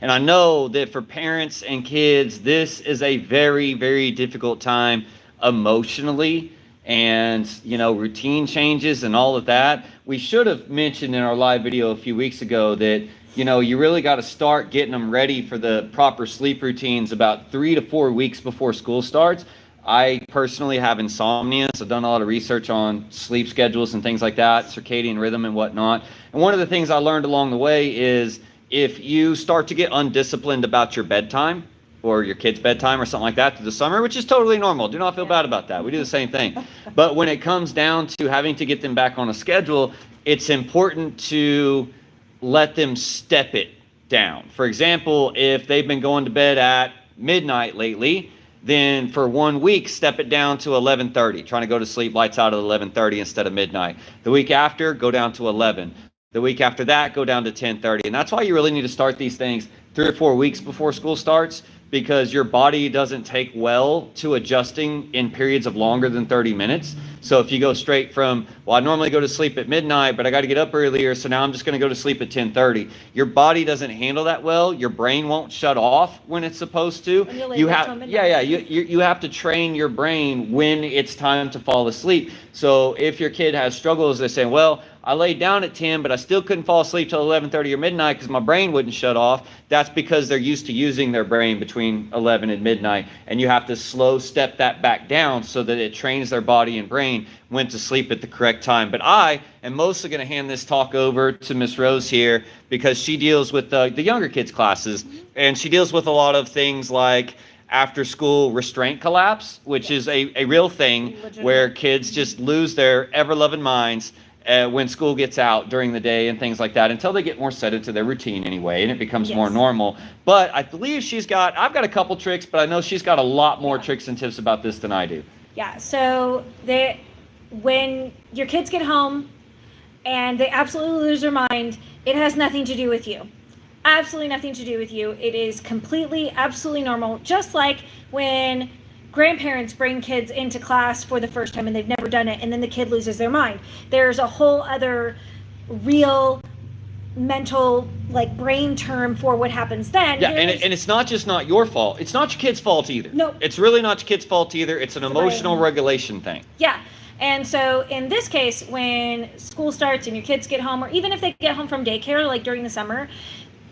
And I know that for parents and kids, this is a very, very difficult time emotionally, and routine changes and all of that. We should have mentioned in our live video a few weeks ago that you really got to start getting them ready for the proper sleep routines about 3 to 4 weeks before school starts. I personally have insomnia, so I've done a lot of research on sleep schedules and things like that, circadian rhythm and whatnot. And one of the things I learned along the way is if you start to get undisciplined about your bedtime or your kid's bedtime or something like that through the summer, which is totally normal. Do not feel bad about that. We do the same thing. But when it comes down to having to get them back on a schedule, it's important to let them step it down. For example, if they've been going to bed at midnight lately, then for 1 week, step it down to 11:30. Trying to go to sleep lights out at 11:30 instead of midnight. The week after, go down to 11. The week after that, go down to 10:30. And that's why you really need to start these things 3 or 4 weeks before school starts, because your body doesn't take well to adjusting in periods of longer than 30 minutes. So if you go straight from, well, I normally go to sleep at midnight, but I got to get up earlier, so now I'm just going to go to sleep at 10:30. Your body doesn't handle that well. Your brain won't shut off when it's supposed to. You have to train your brain when it's time to fall asleep. So if your kid has struggles, they're saying, well, I laid down at 10, but I still couldn't fall asleep till 11:30 or midnight because my brain wouldn't shut off. That's because they're used to using their brain between 11 and midnight. And you have to slow step that back down so that it trains their body and brain when to sleep at the correct time. But I am mostly going to hand this talk over to Miss Rose here because she deals with the younger kids classes, and she deals with a lot of things like after school restraint collapse, which is a real thing where kids just lose their ever-loving minds when school gets out during the day and things like that, until they get more set into their routine anyway, and it becomes more normal. But I believe I've got a couple tricks, but I know she's got a lot more tricks and tips about this than I do. Yeah, so when your kids get home and they absolutely lose their mind, it has nothing to do with you. Absolutely nothing to do with you. It is completely, absolutely normal. Just like when grandparents bring kids into class for the first time and they've never done it, and then the kid loses their mind. There's a whole other real mental brain term for what happens then. Yeah, and it's not just not your fault. It's not your kid's fault either. No. It's really not your kid's fault either. It's an emotional regulation thing. Yeah. And so in this case, when school starts and your kids get home, or even if they get home from daycare, like during the summer,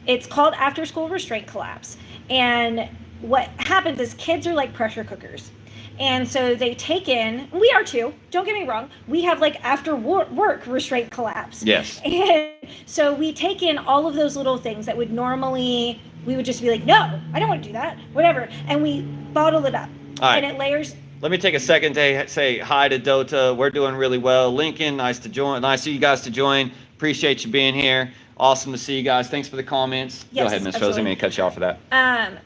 it's called after school restraint collapse. And what happens is kids are like pressure cookers. And so they take in, we are too, don't get me wrong, we have after work restraint collapse. Yes. And so we take in all of those little things that would normally, we would just be like, no, I don't want to do that, whatever. And we bottle it up. All right. And it layers. Let me take a second to say hi to Dota. We're doing really well. Lincoln, nice to join. Nice for you guys to join. Appreciate you being here. Awesome to see you guys. Thanks for the comments. Yes, go ahead, Miss Rosie. I'm going to cut you off for that.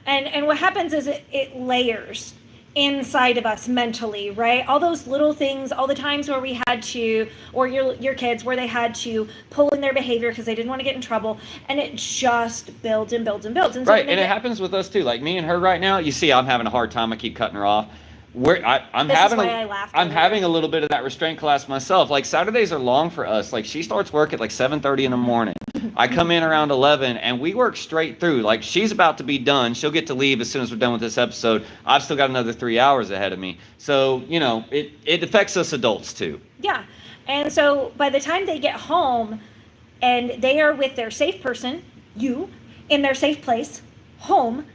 And what happens is it layers inside of us mentally, right? All those little things, all the times where we had to, or your kids, where they had to pull in their behavior because they didn't want to get in trouble, and it just builds and builds and builds. And so right, and it happens with us too. Like me and her right now, you see I'm having a hard time. I keep cutting her off. I'm having a little bit of that restraint class myself. Like Saturdays are long for us. Like she starts work at 7:30 in the morning. I come in around 11 and we work straight through. Like she's about to be done. She'll get to leave as soon as we're done with this episode. I've still got another 3 hours ahead of me. So, it affects us adults too. Yeah. And so by the time they get home and they are with their safe person, you, in their safe place, home,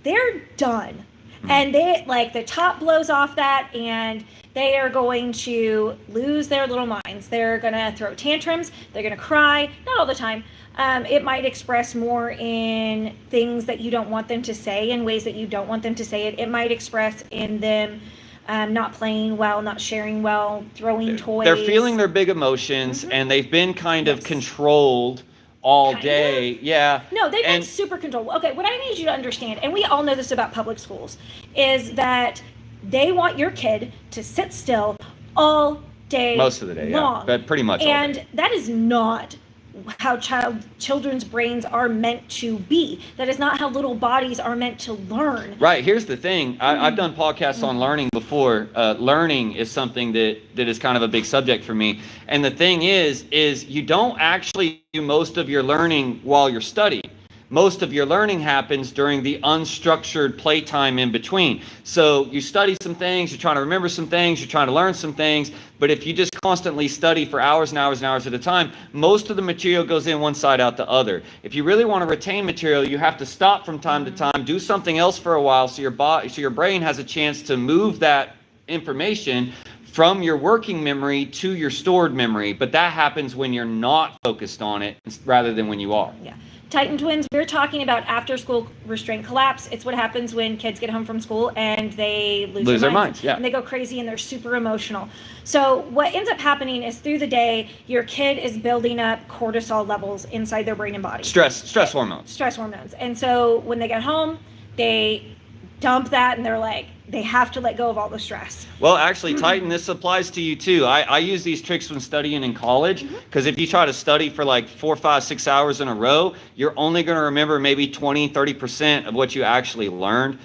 they're done. And they the top blows off that, and they are going to lose their little minds. They're going to throw tantrums. They're going to cry. Not all the time. It might express more in things that you don't want them to say, in ways that you don't want them to say it. It might express in them not playing well, not sharing well, throwing toys. They're feeling their big emotions, and they've been kind of controlled all day. Yeah. No, they've been super controlled. Okay, what I need you to understand, and we all know this about public schools, is that they want your kid to sit still all day most of the day long. Yeah, but pretty much all day. And that is not how children's brains are meant to be. That is not how little bodies are meant to learn. Right. Here's the thing. I've done podcasts on learning before. Learning is something that is kind of a big subject for me. And the thing is you don't actually do most of your learning while you're studying. Most of your learning happens during the unstructured playtime in between. So you study some things, you're trying to remember some things, you're trying to learn some things, but if you just constantly study for hours and hours and hours at a time, most of the material goes in one side out the other. If you really want to retain material, you have to stop from time to time, do something else for a while so your brain has a chance to move that information from your working memory to your stored memory. But that happens when you're not focused on it rather than when you are. Yeah. Titan twins, we're talking about after school restraint collapse. It's what happens when kids get home from school and they lose their minds. Yeah. And they go crazy and they're super emotional. So what ends up happening is through the day, your kid is building up cortisol levels inside their brain and body. Stress hormones. Stress hormones. And so when they get home, they dump that and they're like, they have to let go of all the stress. Well, actually, Titan, this applies to you too. I use these tricks when studying in college, because if you try to study for like 4, 5, 6 hours in a row, you're only going to remember maybe 20, 30% of what you actually learned.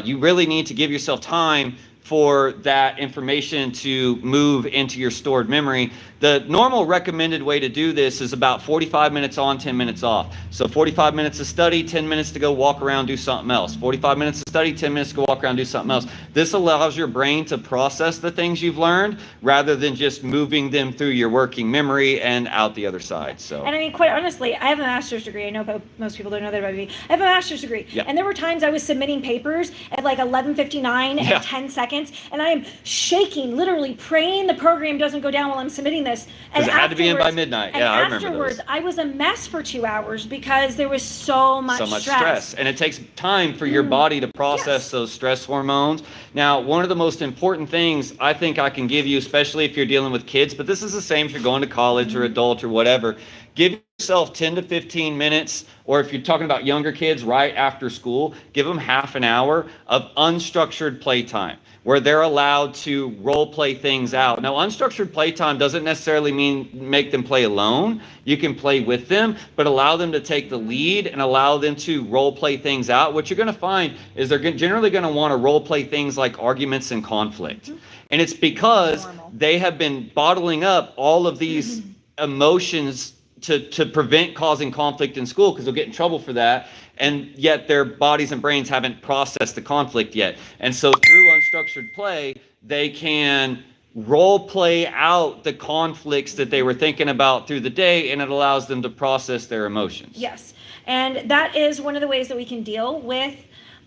You really need to give yourself time for that information to move into your stored memory. The normal recommended way to do this is about 45 minutes on, 10 minutes off. So 45 minutes of study, 10 minutes to go walk around, do something else. 45 minutes of study, 10 minutes to go walk around, do something else. This allows your brain to process the things you've learned rather than just moving them through your working memory and out the other side. So. And I mean, quite honestly, I have a master's degree. I know most people don't know that about me. I have a master's degree. Yep. And there were times I was submitting papers at like 11:59 and 10 seconds. And I am shaking, literally praying the program doesn't go down while I'm submitting this. Because it had to be in by midnight. Yeah, I remember afterwards, those. I was a mess for 2 hours because there was so much stress. And it takes time for your body to process those stress hormones. Now, one of the most important things I think I can give you, especially if you're dealing with kids, but this is the same if you're going to college or adult or whatever, give yourself 10 to 15 minutes, or if you're talking about younger kids right after school, give them half an hour of unstructured playtime where they're allowed to role play things out. Now, unstructured playtime doesn't necessarily mean make them play alone. You can play with them, but allow them to take the lead and allow them to role play things out. What you're going to find is they're generally going to want to role play things like arguments and conflict. And it's because they have been bottling up all of these emotions to prevent causing conflict in school, because they'll get in trouble for that, and yet their bodies and brains haven't processed the conflict yet. And so through unstructured play, they can role play out the conflicts that they were thinking about through the day, and it allows them to process their emotions. Yes, and that is one of the ways that we can deal with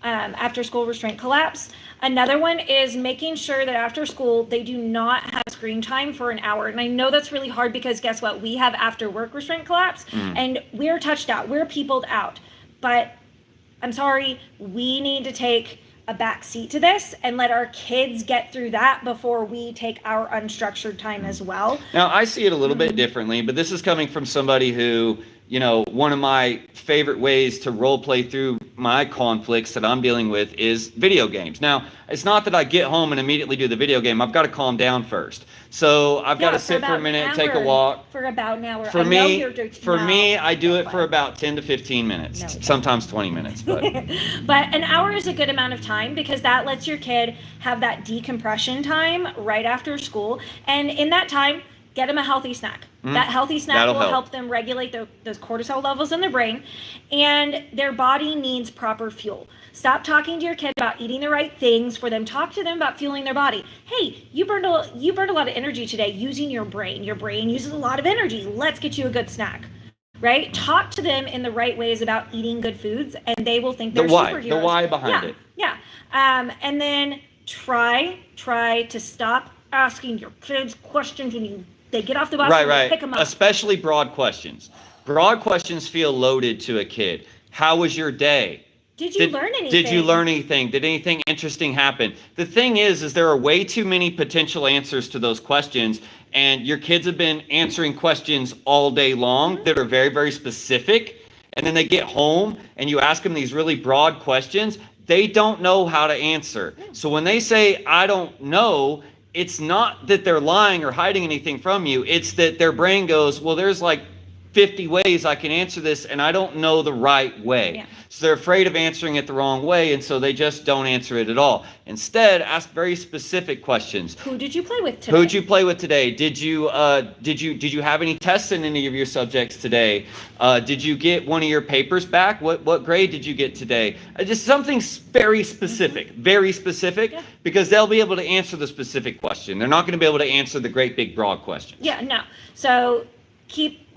after school restraint collapse. Another one is making sure that after school they do not have screen time for an hour. And I know that's really hard because guess what? We have after work restraint collapse and we're touched out. We're peopled out. But I'm sorry, we need to take a back seat to this and let our kids get through that before we take our unstructured time as well. Now, I see it a little bit differently, but this is coming from somebody who, you know, one of my favorite ways to role play through my conflicts that I'm dealing with is video games. Now, it's not that I get home and immediately do the video game. I've got to calm down first. So I've got to sit for a minute, take a walk. For about an hour. For me, I do it for about 10 to 15 minutes, sometimes 20 minutes. But. But an hour is a good amount of time because that lets your kid have that decompression time right after school. And in that time, get them a healthy snack. That healthy snack will help them regulate those cortisol levels in their brain, and their body needs proper fuel. Stop talking to your kid about eating the right things for them. Talk to them about fueling their body. Hey, you burned a lot of energy today using your brain. Your brain uses a lot of energy. Let's get you a good snack. Right? Talk to them in the right ways about eating good foods, and they will think they're superheroes. The why behind it. Yeah. And then try to stop asking your kids questions when they get off the bus and pick them up. Especially broad questions. Broad questions feel loaded to a kid. How was your day? Did you learn anything? Did you learn anything? Did anything interesting happen? The thing is there are way too many potential answers to those questions, and your kids have been answering questions all day long that are very, very specific, and then they get home and you ask them these really broad questions, they don't know how to answer. So when they say, I don't know, it's not that they're lying or hiding anything from you. It's that their brain goes, well, there's like 50 ways I can answer this, and I don't know the right way. Yeah. So they're afraid of answering it the wrong way, and so they just don't answer it at all. Instead, ask very specific questions. Who did you play with today? Who did you play with today? Did you have any tests in any of your subjects today? Did you get one of your papers back? What grade did you get today? Just something very specific, very specific, because they'll be able to answer the specific question. They're not going to be able to answer the great big broad question. Yeah, no. So keep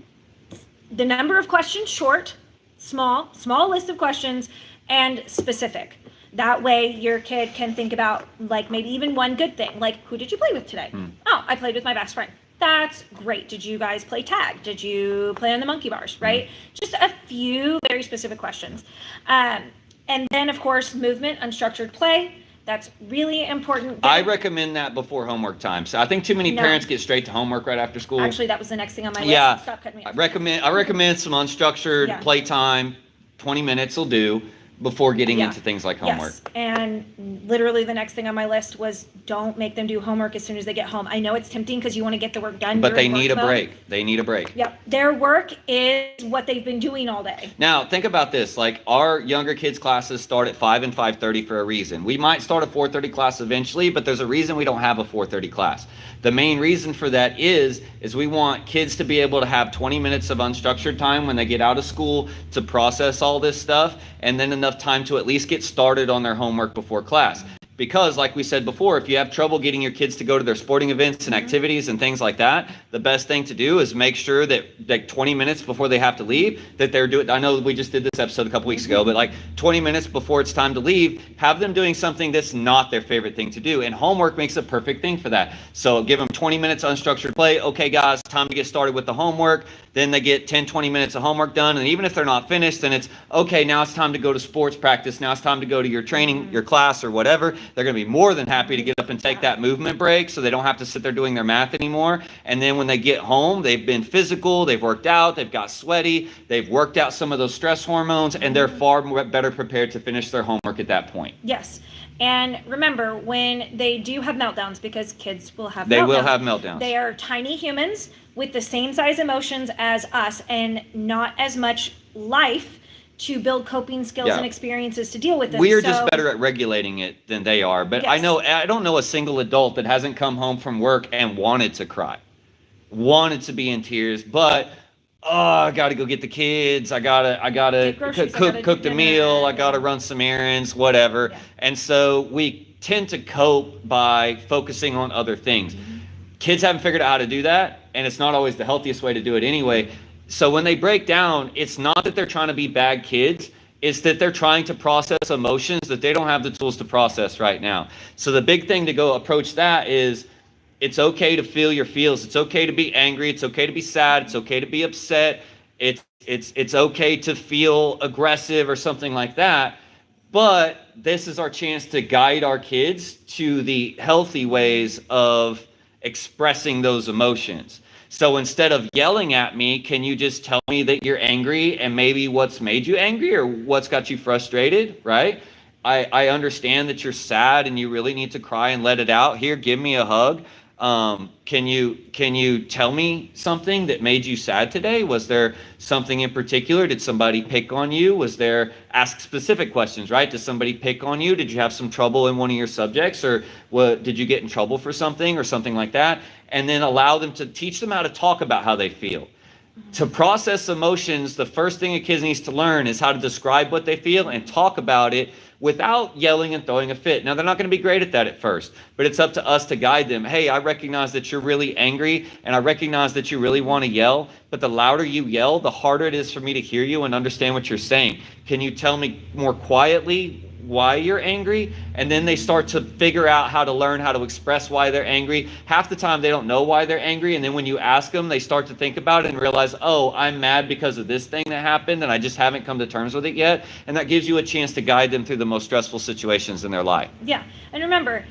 the number of questions short, small list of questions, and specific. That way your kid can think about, like, maybe even one good thing, like, who did you play with today? Oh, I played with my best friend. That's great. Did you guys play tag? Did you play on the monkey bars, right? Just a few very specific questions. And then, of course, movement, unstructured play. That's really important. I recommend that before homework time. So I think too many parents get straight to homework right after school. Actually, that was the next thing on my list. Yeah, Stop cutting me off. I recommend some unstructured play time. 20 minutes will do before getting into things like homework. Yes, and literally the next thing on my list was don't make them do homework as soon as they get home. I know it's tempting because you want to get the work done. But they need a break. They need a break. Yep. Their work is what they've been doing all day. Now, think about this. Like, our younger kids' classes start at 5 and 5:30 for a reason. We might start a 4:30 class eventually, but there's a reason we don't have a 4:30 class. The main reason for that is we want kids to be able to have 20 minutes of unstructured time when they get out of school to process all this stuff, and then enough time to at least get started on their homework before class. Because, like we said before, if you have trouble getting your kids to go to their sporting events and activities and things like that, the best thing to do is make sure that, like, 20 minutes before they have to leave, that they're doing. I know we just did this episode a couple weeks ago, but like 20 minutes before it's time to leave, have them doing something that's not their favorite thing to do. And homework makes a perfect thing for that. So give them 20 minutes unstructured play. Okay, guys, time to get started with the homework. Then they get 10, 20 minutes of homework done. And even if they're not finished, then it's, okay, now it's time to go to sports practice. Now it's time to go to your training, your class, or whatever. They're going to be more than happy to get up and take that movement break so they don't have to sit there doing their math anymore. And then when they get home, they've been physical, they've worked out, they've got sweaty, they've worked out some of those stress hormones, and they're far better prepared to finish their homework at that point. Yes. And remember, when they do have meltdowns, because kids will have meltdowns. They will have meltdowns. They are tiny humans with the same size emotions as us and not as much life to build coping skills and experiences to deal with them. We're just better at regulating it than they are. But I don't know a single adult that hasn't come home from work and wanted to cry, wanted to be in tears, but I got to go get the kids. I gotta cook the meal. I gotta run some errands, whatever. Yeah. And so we tend to cope by focusing on other things. Kids haven't figured out how to do that, and it's not always the healthiest way to do it anyway. So when they break down, it's not that they're trying to be bad kids. It's that they're trying to process emotions that they don't have the tools to process right now. So the big thing to go approach that is, it's okay to feel your feels. It's okay to be angry. It's okay to be sad. It's okay to be upset. It's okay to feel aggressive or something like that. But this is our chance to guide our kids to the healthy ways of expressing those emotions. So instead of yelling at me, can you just tell me that you're angry and maybe what's made you angry or what's got you frustrated, right? I understand that you're sad and you really need to cry and let it out. Here, give me a hug. Can you tell me something that made you sad today? Was there something in particular? Did somebody pick on you? Ask specific questions, right? Did somebody pick on you? Did you have some trouble in one of your subjects, or did you get in trouble for something or something like that? And then allow them to teach them how to talk about how they feel. To process emotions, the first thing a kid needs to learn is how to describe what they feel and talk about it without yelling and throwing a fit. Now, they're not going to be great at that at first, but it's up to us to guide them. Hey, I recognize that you're really angry, and I recognize that you really want to yell, but the louder you yell, the harder it is for me to hear you and understand what you're saying. Can you tell me more quietly why you're angry? And then they start to figure out how to learn how to express why they're angry. Half the time they don't know why they're angry, and then when you ask them, they start to think about it and realize, oh, I'm mad because of this thing that happened and I just haven't come to terms with it yet. And that gives you a chance to guide them through the most stressful situations in their life. Yeah, and remember,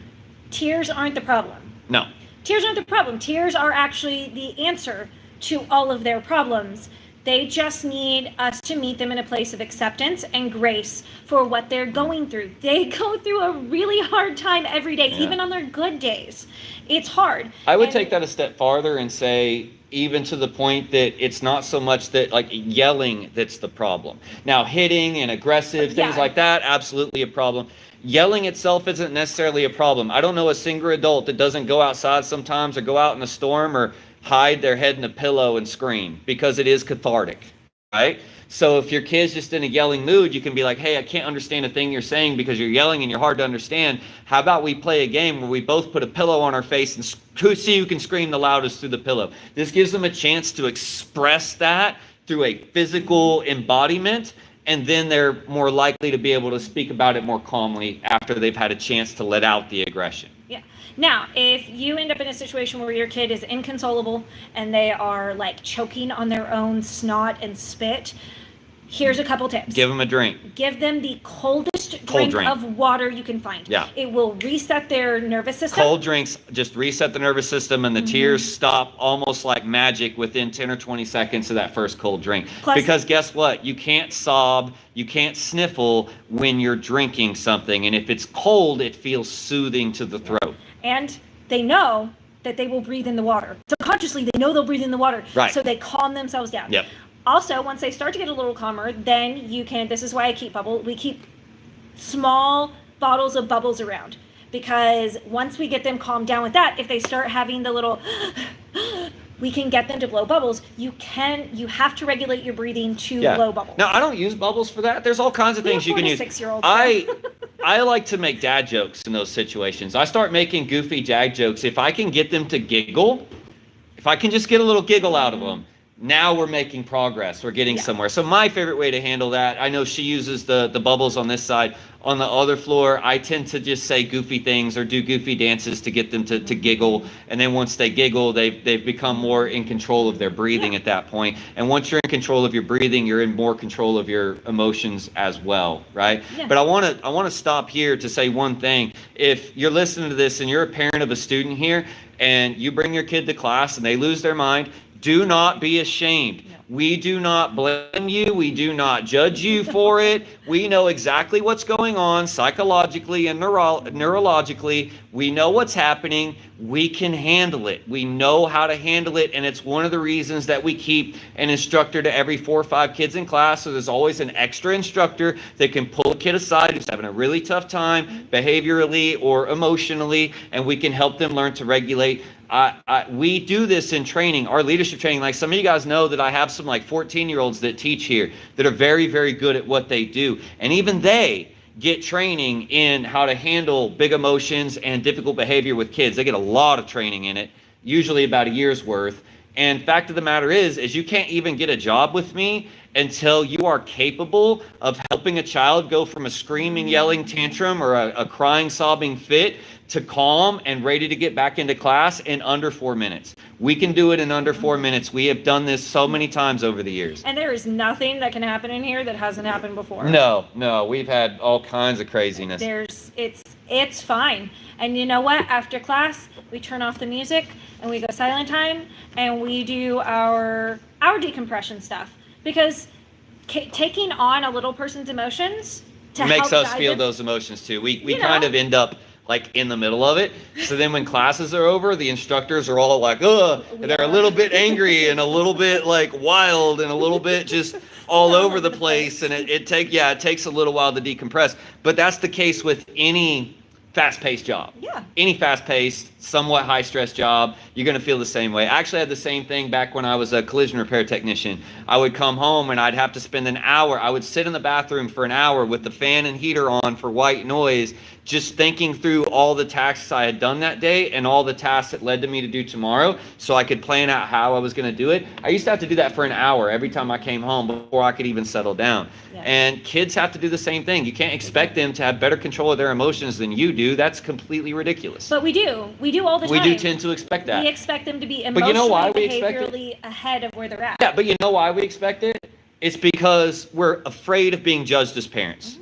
tears aren't the problem. No. Tears aren't the problem. Tears are actually the answer to all of their problems. They just need us to meet them in a place of acceptance and grace for what they're going through. They go through a really hard time every day, even on their good days. It's hard. I would take that a step farther and say, even to the point that it's not so much that like yelling that's the problem. Now, hitting and aggressive things Yeah. like that, absolutely a problem. Yelling itself isn't necessarily a problem. I don't know a single adult that doesn't go outside sometimes or go out in a storm or hide their head in a pillow and scream, because it is cathartic, right? So if your kid's just in a yelling mood, you can be like, hey, I can't understand a thing you're saying because you're yelling and you're hard to understand. How about we play a game where we both put a pillow on our face and see who can scream the loudest through the pillow? This gives them a chance to express that through a physical embodiment, and then they're more likely to be able to speak about it more calmly after they've had a chance to let out the aggression. Yeah. Now, if you end up in a situation where your kid is inconsolable and they are like choking on their own snot and spit, here's a couple tips. Give them a drink. Give them the coldest drink of water you can find. Yeah. It will reset their nervous system. Cold drinks just reset the nervous system, and the tears stop almost like magic within 10 or 20 seconds of that first cold drink. Plus, because guess what? You can't sob, you can't sniffle when you're drinking something. And if it's cold, it feels soothing to the throat. And they know that they will breathe in the water. Subconsciously, they know they'll breathe in the water. Right. So they calm themselves down. Yep. Also, once they start to get a little calmer, then you can, this is why I keep we keep small bottles of bubbles around. Because once we get them calmed down with that, if they start having the little, we can get them to blow bubbles. You have to regulate your breathing to blow bubbles. Now, I don't use bubbles for that. There's all kinds of things you can use. 6-year-olds. I like to make dad jokes in those situations. I start making goofy dad jokes. If I can get them to giggle, if I can just get a little giggle out of them, now we're making progress. We're getting somewhere. So my favorite way to handle that, I know she uses the bubbles on this side. On the other floor, I tend to just say goofy things or do goofy dances to get them to giggle. And then once they giggle, they've become more in control of their breathing at that point. And once you're in control of your breathing, you're in more control of your emotions as well, right? Yeah. But I want to stop here to say one thing. If you're listening to this and you're a parent of a student here and you bring your kid to class and they lose their mind, do not be ashamed. We do not blame you. We do not judge you for it. We know exactly what's going on psychologically and neurologically. We know what's happening. We can handle it. We know how to handle it. And it's one of the reasons that we keep an instructor to every 4 or 5 kids in class. So there's always an extra instructor that can pull a kid aside who's having a really tough time behaviorally or emotionally, and we can help them learn to regulate. We do this in training, our leadership training. Like some of you guys know that I have some like 14-year-olds that teach here that are very, very good at what they do. And even they get training in how to handle big emotions and difficult behavior with kids. They get a lot of training in it, usually about a year's worth. And fact of the matter is you can't even get a job with me until you are capable of helping a child go from a screaming, yelling tantrum or a crying, sobbing fit to calm and ready to get back into class in under 4 minutes. We can do it in under 4 minutes. We have done this so many times over the years. And there is nothing that can happen in here that hasn't happened before. No, we've had all kinds of craziness. It's fine. And you know what? After class, we turn off the music and we go silent time and we do our decompression stuff. Because taking on a little person's emotions makes us feel those emotions too. We kind of end up like in the middle of it. So then when classes are over, the instructors are all like, ugh, and they're a little bit angry and a little bit like wild and a little bit just all over the place. And it takes a little while to decompress. But that's the case with any fast-paced job. Yeah. Any fast-paced, somewhat high-stress job, you're going to feel the same way. I actually had the same thing back when I was a collision repair technician. I would come home and I'd have to spend an hour. I would sit in the bathroom for an hour with the fan and heater on for white noise, just thinking through all the tasks I had done that day and all the tasks that led to me to do tomorrow so I could plan out how I was going to do it. I used to have to do that for an hour every time I came home before I could even settle down. Yeah. And kids have to do the same thing. You can't expect them to have better control of their emotions than you do. That's completely ridiculous. But we do. We do all the time. We do tend to expect that. We expect them to be emotionally, behaviorally ahead of where they're at. Yeah, but you know why we expect it? It's because we're afraid of being judged as parents. Mm-hmm.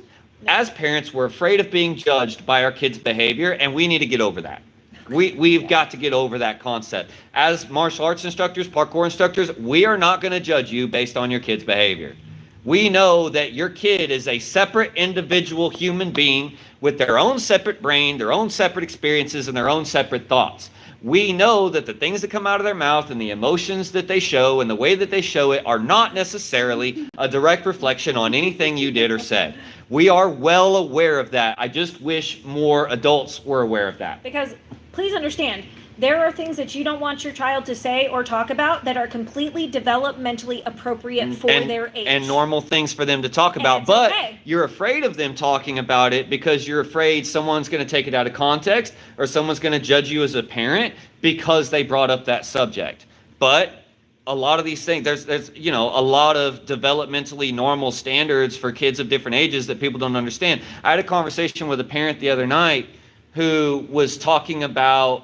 As parents, we're afraid of being judged by our kids' behavior, and we need to get over that. We've got to get over that concept. As martial arts instructors, parkour instructors, we are not going to judge you based on your kid's behavior. We know that your kid is a separate individual human being with their own separate brain, their own separate experiences, and their own separate thoughts. we know that the things that come out of their mouth and the emotions that they show and the way that they show it are not necessarily a direct reflection on anything you did or said. We are well aware of that. I just wish more adults were aware of that. Because please understand, there are things that you don't want your child to say or talk about that are completely developmentally appropriate for their age. And normal things for them to talk about. But you're afraid of them talking about it because you're afraid someone's going to take it out of context or someone's going to judge you as a parent because they brought up that subject. But a lot of these things, there's a lot of developmentally normal standards for kids of different ages that people don't understand. I had a conversation with a parent the other night who was talking about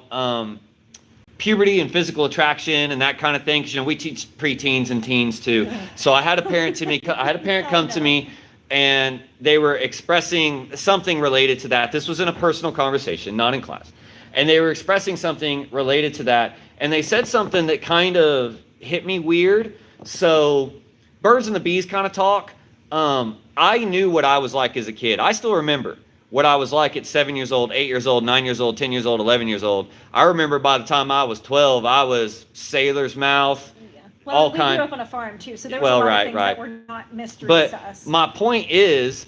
puberty and physical attraction and that kind of thing. 'Cause, we teach preteens and teens too. So I had a parent come to me, and they were expressing something related to that. This was in a personal conversation, not in class. And they were expressing something related to that. And they said something that kind of hit me weird. So birds and the bees kind of talk. I knew what I was like as a kid. I still remember what I was like at 7 years old, 8 years old, 9 years old, 10 years old, 11 years old. I remember by the time I was 12, I was sailor's mouth. Yeah. Well, we grew up on a farm too, so there was a lot of things that were not mysteries to us. My point is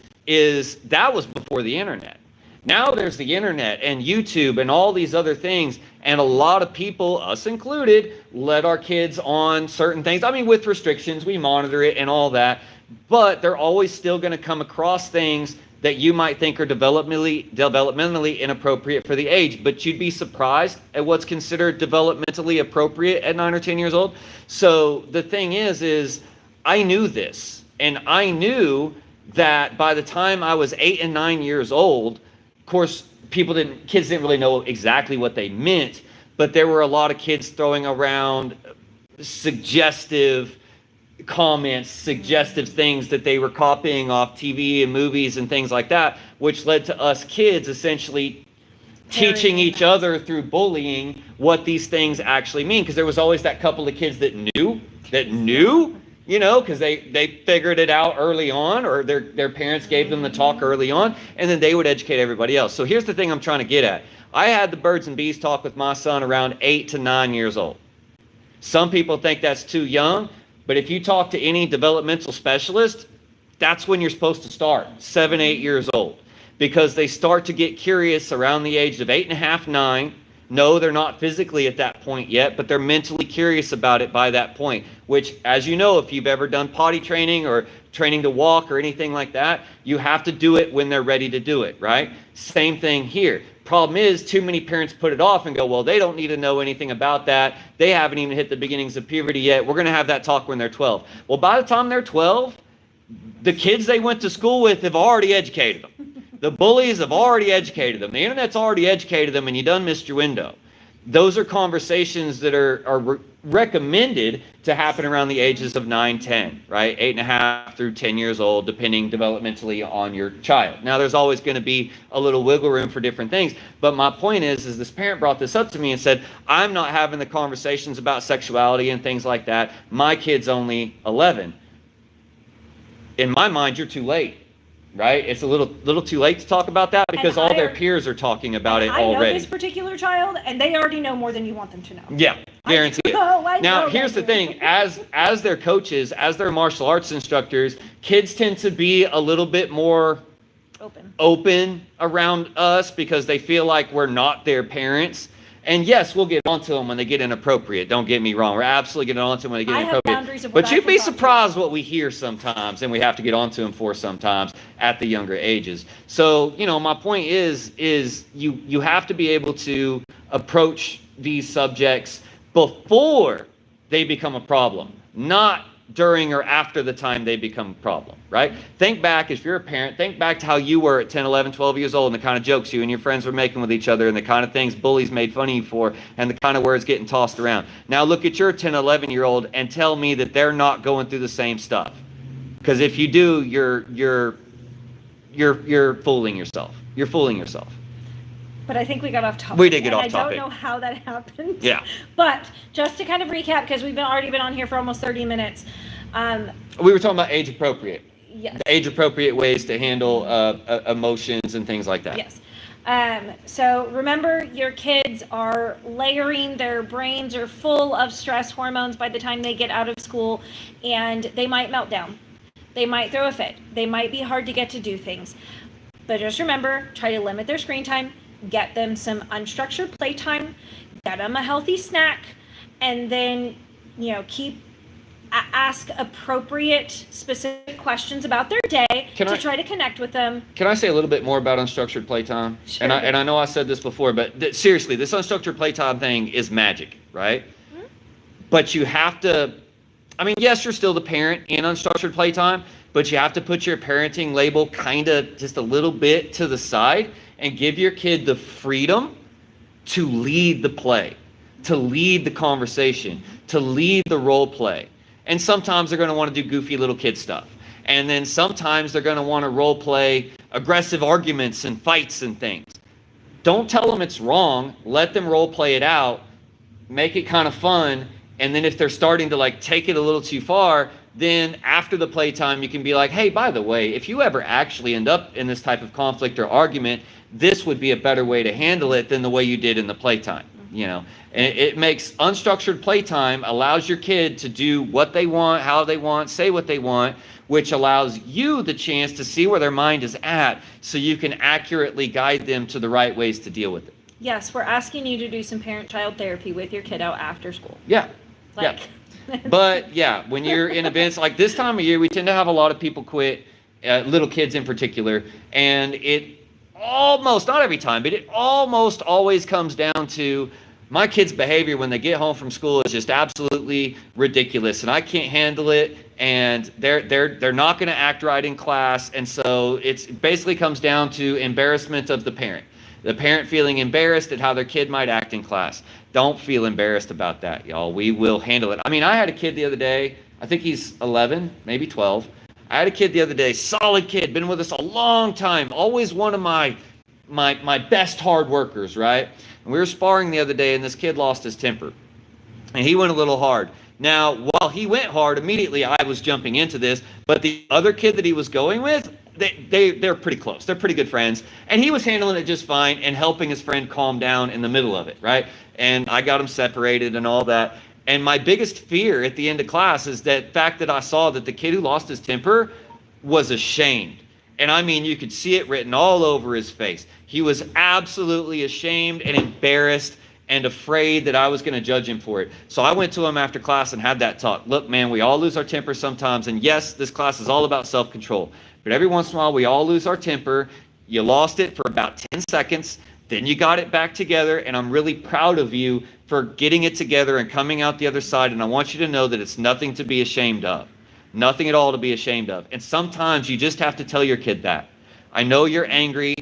that was before the internet. Now there's the internet and YouTube and all these other things, and a lot of people, us included, let our kids on certain things. I mean, with restrictions, we monitor it and all that, but they're always still going to come across things that you might think are developmentally inappropriate for the age, but you'd be surprised at what's considered developmentally appropriate at 9 or 10 years old. So the thing is I knew this, and I knew that by the time I was 8 and 9 years old, of course, kids didn't really know exactly what they meant, but there were a lot of kids throwing around suggestive comments, suggestive things that they were copying off TV and movies and things like that, which led to us kids essentially teaching each other through bullying what these things actually mean. Because there was always that couple of kids that knew, because they figured it out early on, or their parents gave them the talk early on, and then they would educate everybody else. So here's the thing I'm trying to get at. I had the birds and bees talk with my son around 8 to 9 years old. Some people think that's too young. But if you talk to any developmental specialist, that's when you're supposed to start, 7, 8 years old, because they start to get curious around the age of 8.5, 9. No, they're not physically at that point yet, but they're mentally curious about it by that point, which, as you know, if you've ever done potty training or training to walk or anything like that, you have to do it when they're ready to do it, right? Same thing here. Problem is, too many parents put it off and go, well, they don't need to know anything about that. They haven't even hit the beginnings of puberty yet. We're going to have that talk when they're 12. Well, by the time they're 12, the kids they went to school with have already educated them. The bullies have already educated them. The internet's already educated them, and you done missed your window. Those are conversations that are recommended to happen around the ages of 9, 10, right? 8.5 through 10 years old, depending developmentally on your child. Now, there's always going to be a little wiggle room for different things. But my point is this parent brought this up to me and said, I'm not having the conversations about sexuality and things like that. My kid's only 11. In my mind, you're too late. Right? It's a little too late to talk about that because all their peers are talking about it already. I know this particular child, and they already know more than you want them to know. Yeah, guarantee it. Now, here's the thing. As their coaches, as their martial arts instructors, kids tend to be a little bit more open around us because they feel like we're not their parents. And yes, we'll get onto them when they get inappropriate. Don't get me wrong. We're absolutely getting onto them when they get inappropriate. But you'd be surprised what we hear sometimes, and we have to get onto them for sometimes at the younger ages. So, my point is you have to be able to approach these subjects before they become a problem, not during or after the time they become a problem, right? Think back, if you're a parent, think back to how you were at 10, 11, 12 years old and the kind of jokes you and your friends were making with each other and the kind of things bullies made fun of you for and the kind of words getting tossed around. Now look at your 10, 11-year-old and tell me that they're not going through the same stuff. Because if you do, you're fooling yourself. You're fooling yourself. But I think we got off topic. We did get off topic. I don't know how that happened. Yeah. But just to kind of recap, because we've already been on here for almost 30 minutes. We were talking about age appropriate. Yes. Age appropriate ways to handle emotions and things like that. Yes. So remember, your kids are layering, their brains are full of stress hormones by the time they get out of school, and they might melt down. They might throw a fit. They might be hard to get to do things. But just remember, try to limit their screen time, get them some unstructured playtime, get them a healthy snack, and then, ask appropriate, specific questions about their day try to connect with them. Can I say a little bit more about unstructured playtime? Sure. And I know I said this before, but seriously, this unstructured playtime thing is magic, right? Mm-hmm. But you have to, yes, you're still the parent in unstructured playtime, but you have to put your parenting label kind of just a little bit to the side and give your kid the freedom to lead the play, to lead the conversation, to lead the role play. And sometimes they're going to want to do goofy little kid stuff. And then sometimes they're going to want to role play aggressive arguments and fights and things. Don't tell them it's wrong. Let them role play it out. Make it kind of fun. And then if they're starting to take it a little too far, then after the playtime, you can be like, hey, by the way, if you ever actually end up in this type of conflict or argument, this would be a better way to handle it than the way you did in the playtime. And it makes unstructured playtime allows your kid to do what they want, how they want, say what they want, which allows you the chance to see where their mind is at so you can accurately guide them to the right ways to deal with it. Yes, we're asking you to do some parent-child therapy with your kiddo after school. Yeah. But yeah, when you're in events like this time of year, we tend to have a lot of people quit, little kids in particular, and it almost, not every time, but it almost always comes down to my kids' behavior when they get home from school is just absolutely ridiculous, and I can't handle it, and they're not going to act right in class, and so it basically comes down to embarrassment of the parent. The parent feeling embarrassed at how their kid might act in class. Don't feel embarrassed about that, y'all. We will handle it. I had a kid the other day, I think he's 11, maybe 12. I had a kid the other day, solid kid, been with us a long time, always one of my best hard workers, right? And we were sparring the other day, and this kid lost his temper. And he went a little hard. Now, while he went hard, immediately I was jumping into this, but the other kid that he was going with, they're pretty close. They're pretty good friends. And he was handling it just fine and helping his friend calm down in the middle of it, right? And I got them separated and all that. And my biggest fear at the end of class is that fact that I saw that the kid who lost his temper was ashamed. And you could see it written all over his face. He was absolutely ashamed and embarrassed and afraid that I was going to judge him for it. So I went to him after class and had that talk. Look, man, we all lose our temper sometimes. And yes, this class is all about self-control. But every once in a while, we all lose our temper. You lost it for about 10 seconds. Then you got it back together. And I'm really proud of you for getting it together and coming out the other side. And I want you to know that it's nothing to be ashamed of. Nothing at all to be ashamed of. And sometimes you just have to tell your kid that. I know you're angry,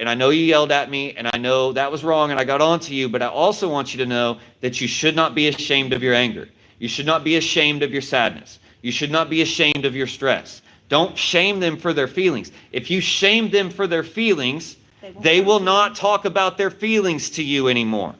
and I know you yelled at me, and I know that was wrong, and I got on to you, but I also want you to know that you should not be ashamed of your anger. You should not be ashamed of your sadness. You should not be ashamed of your stress. Don't shame them for their feelings. If you shame them for their feelings, they will not talk about their feelings to you anymore.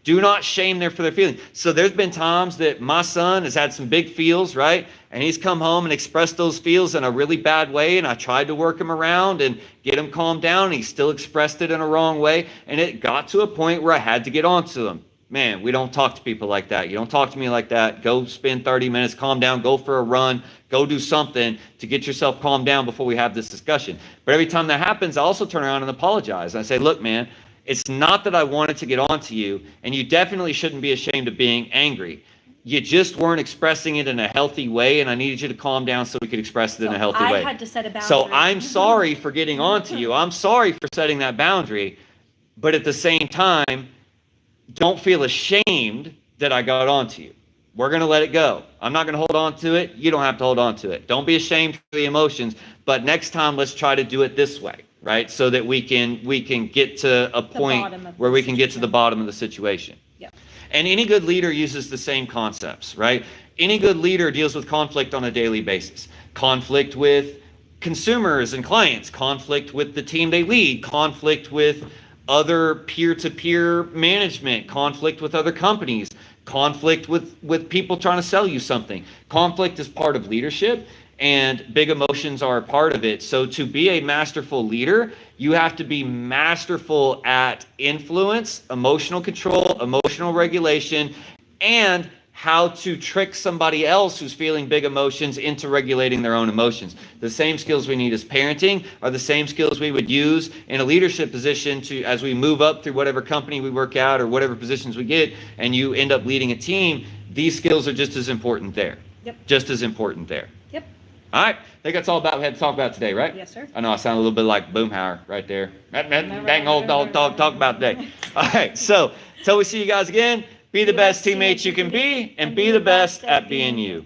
Do not shame them for their feelings. So there's been times that my son has had some big feels, right? And he's come home and expressed those feels in a really bad way. And I tried to work him around and get him calmed down. And he still expressed it in a wrong way. And it got to a point where I had to get on to him. Man, we don't talk to people like that. You don't talk to me like that. Go spend 30 minutes, calm down, go for a run, go do something to get yourself calmed down before we have this discussion. But every time that happens, I also turn around and apologize. And I say, look, man, it's not that I wanted to get on to you, and you definitely shouldn't be ashamed of being angry. You just weren't expressing it in a healthy way, and I needed you to calm down so we could express it in a healthy way. I had to set a boundary. So I'm sorry for getting on to you. I'm sorry for setting that boundary. But at the same time, don't feel ashamed that I got on to you. We're going to let it go. I'm not going to hold on to it. You don't have to hold on to it. Don't be ashamed for the emotions. But next time, let's try to do it this way. Right, so that we can get to a point where we can get to the bottom of the situation. Yeah. And any good leader uses the same concepts, right? Any good leader deals with conflict on a daily basis. Conflict with consumers and clients, conflict with the team they lead, conflict with other peer-to-peer management, conflict with other companies, conflict with people trying to sell you something. Conflict is part of leadership. and big emotions are a part of it. So to be a masterful leader, you have to be masterful at influence, emotional control, emotional regulation, and how to trick somebody else who's feeling big emotions into regulating their own emotions. The same skills we need as parenting are the same skills we would use in a leadership position to, as we move up through whatever company we work out or whatever positions we get, and you end up leading a team. These skills are just as important there. Yep. Just as important there. Yep. All right. I think that's all about we had to talk about today, right? Yes, sir. I know I sound a little bit like Boomhauer right there. Bang old dog talk about today. All right. So until we see you guys again, be the best teammates you can be and be the best at being you.